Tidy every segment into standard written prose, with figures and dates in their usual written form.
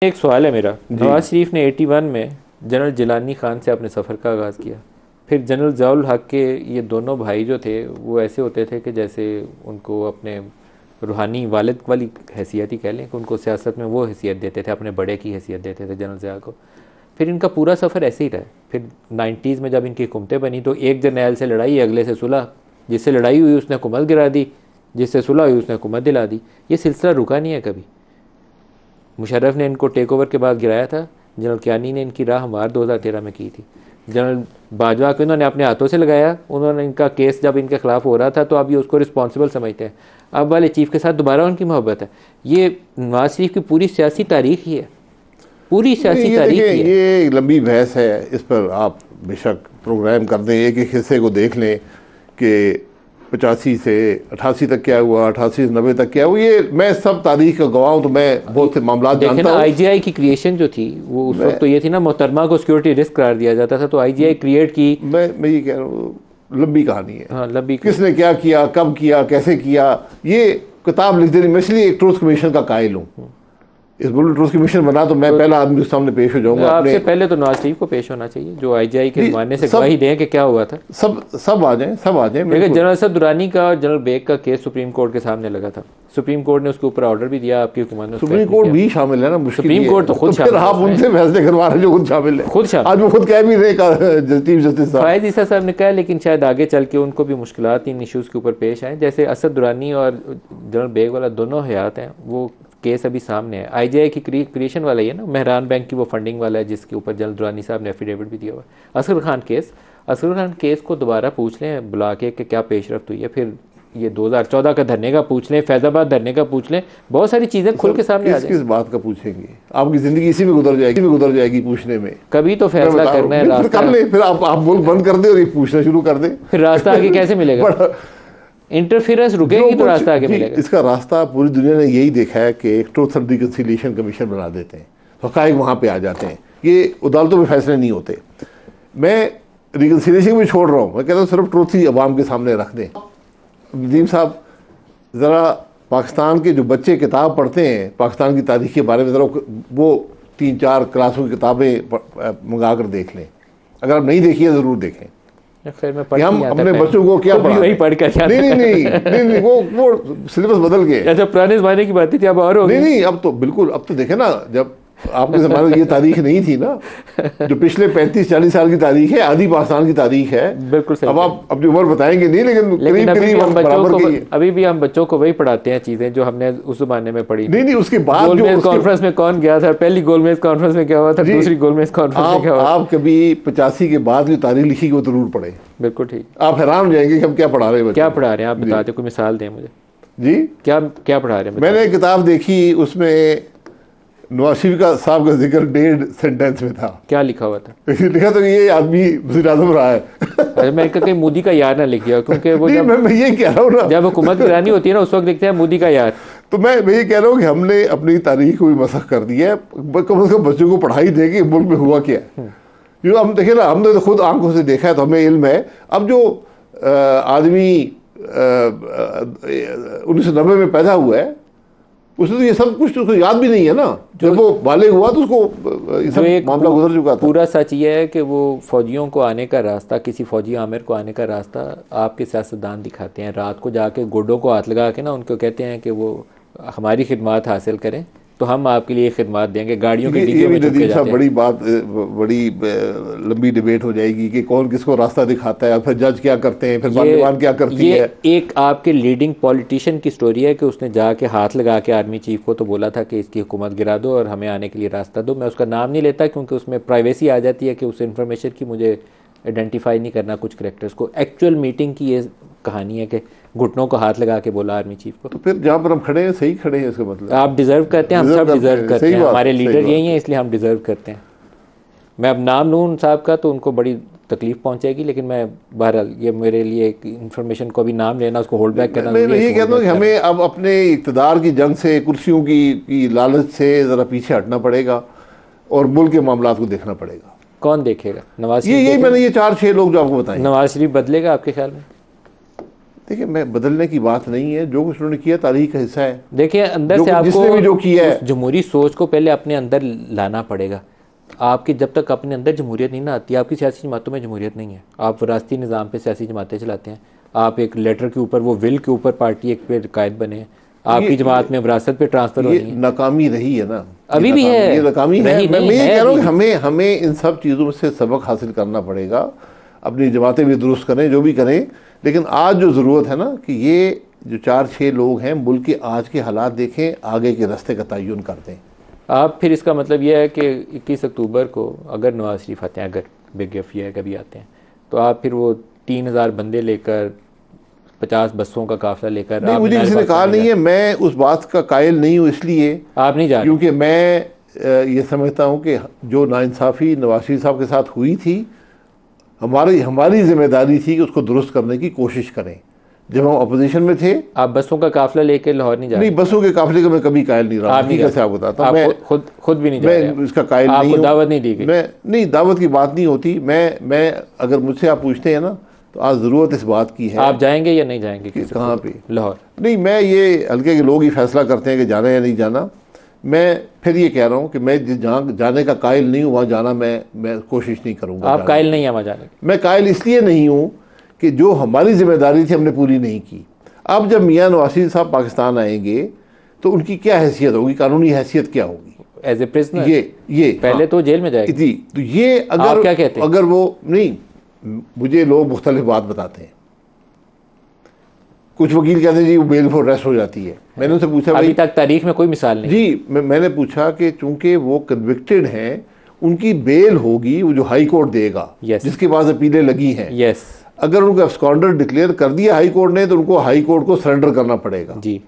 एक सवाल है मेरा। नवाज शरीफ ने 81 में जनरल जिलानी खान से अपने सफ़र का आगाज़ किया। फिर जनरल ज़ियाउल हक के ये दोनों भाई जो थे वो ऐसे होते थे कि जैसे उनको अपने रूहानी वालिद वाली हैसियत ही कह लें कि उनको सियासत में वो हैसियत देते थे, अपने बड़े की हैसियत देते थे जनरल ज़िया को। फिर इनका पूरा सफ़र ऐसे ही रहा। फिर 90s में जब इनकी हुकूमतें बनी तो एक जर्नैल से लड़ाई, अगले से सुलह। जिससे लड़ाई हुई उसने हुकूमत गिरा दी, जिससे सुलह हुई उसने हुकूमत दिला दी। ये सिलसिला रुका नहीं है कभी। मुशर्रफ ने इनको टेक ओवर के बाद गिराया था, जनरल कियानी ने इनकी राह हमार 2013 में की थी। जनरल बाजवा को इन्होंने अपने हाथों से लगाया, उन्होंने इनका केस जब इनके खिलाफ हो रहा था तो अब ये उसको रिस्पॉन्सिबल समझते हैं। अब वाले चीफ़ के साथ दोबारा उनकी मोहब्बत है। ये नवाज शरीफ की पूरी सियासी तारीख ही है, पूरी सियासी तारीख ही है। ये लंबी बहस है, इस पर आप बेशक प्रोग्राम कर दें, एक एक हिस्से को देख लें कि 85 से 88 तक क्या हुआ, 88 से 90 तक क्या हुआ। ये मैं सब तारीख का गवाह हूँ, तो मैं बहुत से मामला जानता हूँ। IGI की क्रिएशन जो थी वो उस वक्त तो ये थी ना, मोहतरमा को सिक्योरिटी रिस्क करार दिया जाता था, तो IGI क्रिएट की। मैं ये कह रहा हूँ, लंबी कहानी है। हाँ, लंबी। किसने क्या किया, कब किया, कैसे किया, ये किताब लिख देनी। मैं इसलिए एक ट्रूथ कमीशन का कायल हूँ। इस बुल ट्रूथ कमीशन बना तो मैं पहला आदमी के सामने पेश हो जाऊंगा। आपसे पहले तो नवाज शरीफ को पेश होना चाहिए, जो IGI के ज़माने से गवाही दें कि क्या हुआ था। सब आ जाएं, सब आ जाएं। देखिए, जनरल असद दुरानी का और जनरल बेग का केस सुप्रीम कोर्ट के सामने लगा था। सुप्रीम कोर्ट ने उसके ऊपर ऑर्डर भी दिया, आपकी हुकूमत ने। सुप्रीम कोर्ट भी शामिल है ना, सुप्रीम कोर्ट तो खुद शामिल है। आप उनसे फैसले करवा रहे हैं जो खुद शामिल है, खुद शामिल। आज वो खुद कह भी रहे चीफ जस्टिस फायद ईसा साहब ने कहा, लेकिन शायद आगे चल के उनको भी मुश्किलात इन इशूज़ के ऊपर पेश आए। जैसे असद दुरानी और जनरल बेग वाला दोनों हयात हैं, वो केस अभी सामने है। IGI की क्रिएशन वाला ही है ना, मेहरान बैंक की वो फंडिंग वाला है, जिसके ऊपर जनरल दुरानी साहब ने एफिडेविट भी दिया हुआ है। असगर खान केस को दोबारा पूछ लें बुला के कि क्या पेशरफ्त हुई है। फिर ये 2014 का धरने का पूछ लें, फैजाबाद धरने का पूछ लें, बहुत सारी चीज़ें खुल के सामने आ जाएंगी। किस बात का पूछेंगे? आपकी ज़िंदगी इसी में गुजर जाएगी पूछने में। कभी तो फैसला करना है, रास्ता कर ले। फिर आप बोल बंद कर दे और ये पूछना शुरू कर दे, फिर रास्ता आगे कैसे मिलेगा? इंटरफेरेंस रुकेगी तो रास्ता आगे मिलेगा। इसका रास्ता पूरी दुनिया ने यही देखा है कि एक ट्रूथ एंड रिकंसिलिएशन कमीशन बना देते हैं, हक़ाइक़ वहाँ पे आ जाते हैं। ये अदालतों में फैसले नहीं होते। मैं रिकंसिलिएशन भी छोड़ रहा हूँ, मैं कहता हूँ सिर्फ ट्रूथ ही अवाम के सामने रख दें। नदीम साहब, ज़रा पाकिस्तान के जो बच्चे किताब पढ़ते हैं पाकिस्तान की तारीख़ के बारे में, ज़रा वो 3-4 क्लासों की किताबें मंगा कर देख लें। अगर आप नहीं देखिए ज़रूर देखें। फिर मैं हम अपने बच्चों को क्या पढ़ा? वही पढ़ कर नहीं, वो सिलेबस बदल गए। अच्छा, पुराने ज़माने की बातें थी, अब और हो गई। नहीं, अब तो बिल्कुल, अब तो देखे ना, जब आपके ज़माने में ये तारीख नहीं थी ना, जो पिछले 35-40 साल की तारीख है, आधी पाकिस्तान की तारीख है। बिल्कुल सही। अब आप अपनी उम्र बताएंगे नहीं, लेकिन करीब अभी भी हम बच्चों को वही पढ़ाते हैं चीज़ें जो हमने उस ज़माने में पढ़ी। नहीं, उसके बाद गोलमेज कॉन्फ्रेंस में कौन गया था, पहली गोलमेज कॉन्फ्रेंस में क्या हुआ था, दूसरी गोलमेज कॉन्फ्रेंस में क्या हुआ। आप कभी 85 के बाद जो तारीख लिखी वो जरूर पढ़े। बिल्कुल ठीक। आप हैरान हो जाएंगे कि हम क्या पढ़ा रहे हैं। क्या पढ़ा रहे हैं आप बताते, कोई मिसाल दें मुझे जी। क्या पढ़ा रहे हैं? मैंने एक किताब देखी, उसमें नवाज शरीफ साहब का जिक्र 1.5 सेंटेंस में था। क्या लिखा हुआ था? लिखा तो ये आदमी वज़ीर आज़म रहा है। अच्छा, मैं कहीं मोदी का यार ना लिख दिया, क्योंकि वो मैं ये कह रहा हूँ ना, जब हुकूमत गिरानी होती है ना, उस वक्त देखते हैं मोदी का यार। तो मैं ये कह रहा हूँ कि हमने अपनी तारीख को भी मसख कर दिया है। कम से कम बच्चों को पढ़ाई देगी मुल्क में हुआ क्या है। जो हम देखे ना, हमने तो खुद आंखों से देखा है, तो हमें इल्म है। अब जो आदमी 1990 में पैदा हुआ है, उसने तो ये सब कुछ उसको याद भी नहीं है ना। जब वो बालिग हुआ तो उसको ये सब मामला गुजर चुका था। पूरा सच ये है कि वो फौजियों को आने का रास्ता, किसी फौजी आमिर को आने का रास्ता आपके सियासतदान दिखाते हैं। रात को जाके गोडों को हाथ लगा के ना उनको कहते हैं कि वो हमारी खिदमत हासिल करें तो हम आपके लिए खिदमत देंगे। गाड़ियों के डिब्बे में चुके जाते हैं। बड़ी बात, बड़ी लंबी डिबेट हो जाएगी कि कौन किसको रास्ता दिखाता है, फिर जज क्या करते हैं, फिर पार्लियामान क्या करती है। एक आपके लीडिंग पॉलिटिशियन की स्टोरी है कि उसने जाके हाथ लगा के आर्मी चीफ को तो बोला था कि इसकी हुकूमत गिरा दो और हमें आने के लिए रास्ता दो। मैं उसका नाम नहीं लेता क्योंकि उसमें प्राइवेसी आ जाती है कि उस इन्फॉर्मेशन की मुझे आइडेंटिफाई नहीं करना कुछ करेक्टर्स को। एक्चुअल मीटिंग की ये कहानी है कि घुटनों को हाथ लगा के बोला आर्मी चीफ को। तो फिर जहाँ पर हम खड़े हैं सही खड़े हैं, इसका मतलब आप डिजर्व करते हैं, हम सब डिजर्व करते हैं। हमारे लीडर यही हैं, इसलिए हम डिजर्व करते हैं। मैं अब नाम लूँ उन साहब का तो उनको बड़ी तकलीफ पहुंचेगी, लेकिन मैं बहरहाल ये मेरे लिए एक इन्फॉर्मेशन को भी नाम लेना, उसको होल्ड बैक करना। मैं ये कहता हूँ कि हमें अब अपने इक़्तिदार की जंग से, कुर्सियों की लालच से ज़रा पीछे हटना पड़ेगा और मुल्क के मामलात को देखना पड़ेगा। कौन देखेगा? नवाज शरीफ। ये मैंने ये 4-6 लोग जो आपको बताए। नवाज शरीफ बदलेगा आपके ख्याल में? देखिए, मैं बदलने की बात नहीं है, जो कुछ उन्होंने किया तारीख का हिस्सा है। देखिए अंदर से जिसने भी जो किया है, आपको जमहूरी सोच को पहले अपने अंदर लाना पड़ेगा। आपकी जब तक अपने अंदर जमहूरियत नहीं ना आती, आपकी सियासी जमातों में जमहूरियत नहीं है। आप वरासती निज़ाम पे सियासी जमातें चलाते हैं, आप एक लेटर के ऊपर, वो विल के ऊपर पार्टी एक पे कायद बने हैं, आपकी जमात में विरासत पे ट्रांसफर हो रही है। नाकामी रही है ना, अभी भी है, ये नाकामी है। रही मैं नहीं ये है कह रहा हूँ अभी कि हमें इन सब चीज़ों से सबक हासिल करना पड़ेगा। अपनी जमातें भी दुरुस्त करें, जो भी करें, लेकिन आज जो ज़रूरत है ना कि ये जो 4-6 लोग हैं, मुल्क के आज के हालात देखें, आगे के रास्ते का तयन कर दें। आप फिर इसका मतलब यह है कि 21 अक्टूबर को अगर नवाज शरीफ आते हैं, अगर बिग एफ है कभी आते हैं, तो आप फिर वो 3000 बंदे लेकर, 50 बसों का काफिला लेकर, नहीं, मुझे किसी ने कहा नहीं है, मैं उस बात का कायल नहीं हूँ, इसलिए आप नहीं जा रहे, क्योंकि मैं ये समझता हूँ कि जो नाइंसाफ़ी नवाज शरीफ साहब के साथ हुई थी, हमारी जिम्मेदारी थी कि उसको दुरुस्त करने की कोशिश करें। जब हम अपोजिशन में थे, आप बसों का काफिला लेकर लाहौर नहीं जा रहे? नहीं, बसों के काफिले का मैं कभी कायल नहीं रहा, हकीकत से आपको बताता हूँ। मैं खुद भी नहीं जा रहे, मैं इसका कायल नहीं हूँ। दावत नहीं दी गई? मैं नहीं, दावत की बात नहीं होती। मैं अगर मुझसे आप पूछते हैं ना, तो आज ज़रूरत इस बात की है। आप जाएंगे या नहीं जाएंगे? कहाँ पे? लाहौर? नहीं, मैं ये हल्के के लोग ही फैसला करते हैं कि जाना या नहीं जाना। मैं फिर ये कह रहा हूँ कि मैं जहाँ जाने का कायल नहीं हूँ, वहाँ जाना मैं कोशिश नहीं करूँगा। आप कायल नहीं है वहाँ जाने? मैं कायल इसलिए नहीं हूँ कि जो हमारी जिम्मेदारी थी हमने पूरी नहीं की। अब जब मियाँ नवाज शरीफ साहब पाकिस्तान आएंगे तो उनकी क्या हैसियत होगी, कानूनी हैसियत क्या होगी? As a prisoner? ये पहले हाँ, तो जेल में जाएगी। जी, तो ये अगर आप क्या कहते हैं? अगर वो नहीं, मुझे लोग मुख्तलिफ बात बताते हैं। कुछ वकील कहते हैं जी वो बेल फॉर अरेस्ट हो जाती है। मैंने उनसे पूछा, अभी तक तारीख में कोई मिसाल नहीं जी। मैंने पूछा कि चूंकि वो कन्विक्टेड हैं, उनकी बेल होगी वो जो हाई कोर्ट देगा, जिसके पास अपीलें लगी हैं। अगर उनको एब्सकॉन्डर डिक्लेयर कर दिया हाई कोर्ट ने, तो उनको हाई कोर्ट को सरेंडर करना पड़ेगा जी।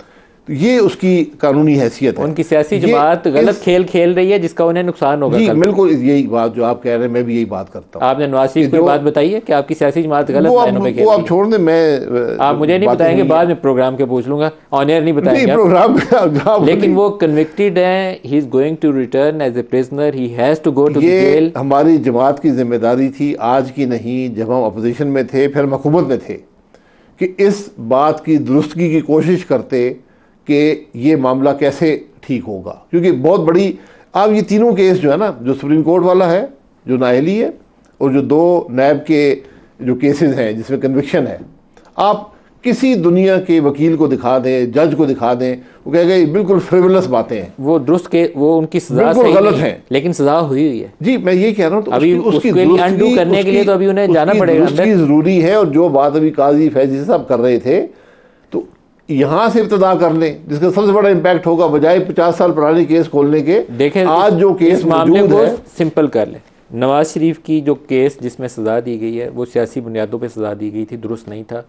तो ये उसकी कानूनी हैसियत है। उनकी सियासी जमात गलत खेल खेल रही है, जिसका उन्हें नुकसान होगा। जी बिल्कुल, यही बात जो आप कह रहे हैं, मैं भी यही बात करता हूँ। आपने नवाज शरीफ को बात बताई है कि आपकी सियासी जमात गलत लाइनों पे खेल रही है? वो आप छोड़ दें, मैं आप मुझे नहीं बताएंगे, बाद में प्रोग्राम के पूछ लूंगा, ऑन एयर नहीं बताएंगे प्रोग्राम। लेकिन वो कन्विक्टेड है, he is going to return as a prisoner, he has to go to jail. हमारी जमात की जिम्मेदारी थी, आज की नहीं, जब हम अपोजिशन में थे, फिर हम हुकूमत में थे, कि इस बात की दुरुस्तगी की कोशिश करते कि ये मामला कैसे ठीक होगा। क्योंकि बहुत बड़ी, अब ये तीनों केस जो है ना, जो सुप्रीम कोर्ट वाला है, जो नाअहली है, और जो 2 नैब के जो केसेस हैं जिसमें कन्विक्शन है, आप किसी दुनिया के वकील को दिखा दें, जज को दिखा दें, वो कहेगा ये बिल्कुल फ्रिवलस बातें हैं, वो दुरुस्त के, वो उनकी सजा बिल्कुल गलत है, लेकिन सजा हुई है। जी मैं ये कह रहा हूँ, तो अभी उसकी अंडू करने के लिए तो अभी उन्हें जाना पड़ेगा, उसकी ज़रूरी है। और जो बात अभी काजी फैजी साहब कर रहे थे, तो यहाँ से इब्तदा कर लें, जिसका सबसे बड़ा इम्पैक्ट होगा, बजाय 50 साल पुराने केस खोलने के। देखें, आज जो केस मामले को सिंपल कर ले। नवाज शरीफ की जो केस जिसमें सज़ा दी गई है, वो सियासी बुनियादों पे सज़ा दी गई थी, दुरुस्त नहीं था।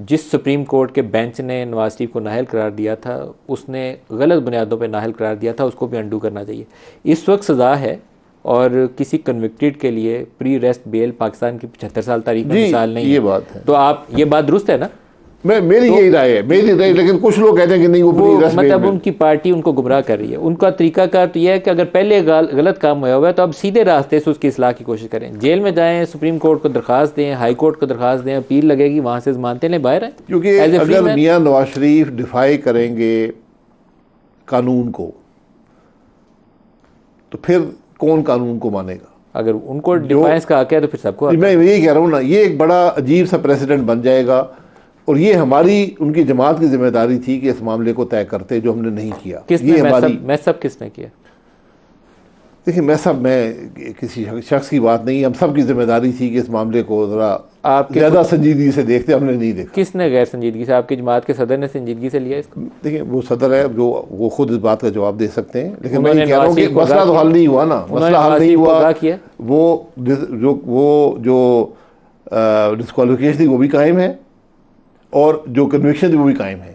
जिस सुप्रीम कोर्ट के बेंच ने नवाज शरीफ को नाअहल करार दिया था, उसने गलत बुनियादों पे नाअहल करार दिया था, उसको भी अंडू करना चाहिए। इस वक्त सज़ा है, और किसी कन्विक्टेड के लिए प्री रेस्ट बेल पाकिस्तान की 75 साल तारीख में मिसाल नहीं है। ये बात है, तो आप ये बात दुरुस्त है ना? मेरी यही राय है, मेरी राय। लेकिन कुछ लोग कहते हैं कि नहीं, वो मतलब उनकी पार्टी उनको गुमराह कर रही है। उनका तरीकाकार तो यह है कि अगर पहले गलत काम हुआ हुआ है, तो अब सीधे रास्ते से उसकी इस्लाह की कोशिश करें। जेल में जाएं, सुप्रीम कोर्ट को दरखास्त दें, हाई कोर्ट को दरखास्त दें, अपील लगेगी, वहाँ से जमानतें लें, बाहर आए। क्योंकि अगर मियाँ नवाज शरीफ डिफाई करेंगे कानून को, तो फिर कौन कानून को मानेगा? अगर उनको डिफाइंस का हक है, तो फिर सबको। मैं यही कह रहा हूँ ना, ये एक बड़ा अजीब सा प्रेसिडेंट बन जाएगा। और ये हमारी, उनकी जमात की जिम्मेदारी थी कि इस मामले को तय करते, जो हमने नहीं किया। ये हमारी मैसअप किसने किया? देखिए, मैं किसी शख्स की बात नहीं, हम सब की जिम्मेदारी थी कि इस मामले को ज़रा ज़्यादा संजीदगी से देखते, हमने नहीं देखा। किसने गैर संजीदगी से? आपकी जमात के सदर ने संजीदगी से लिया इसको? देखिए, वो सदर है, जो वो खुद इस बात का जवाब दे सकते हैं। लेकिन मैं कह रहा हूँ कि मसला तो हल नहीं हुआ ना, मसला हल नहीं हुआ। वो जो डिस्क्वालिफिकेशन थी वो भी कायम है, और जो कन्विक्शन थी वो भी कायम है।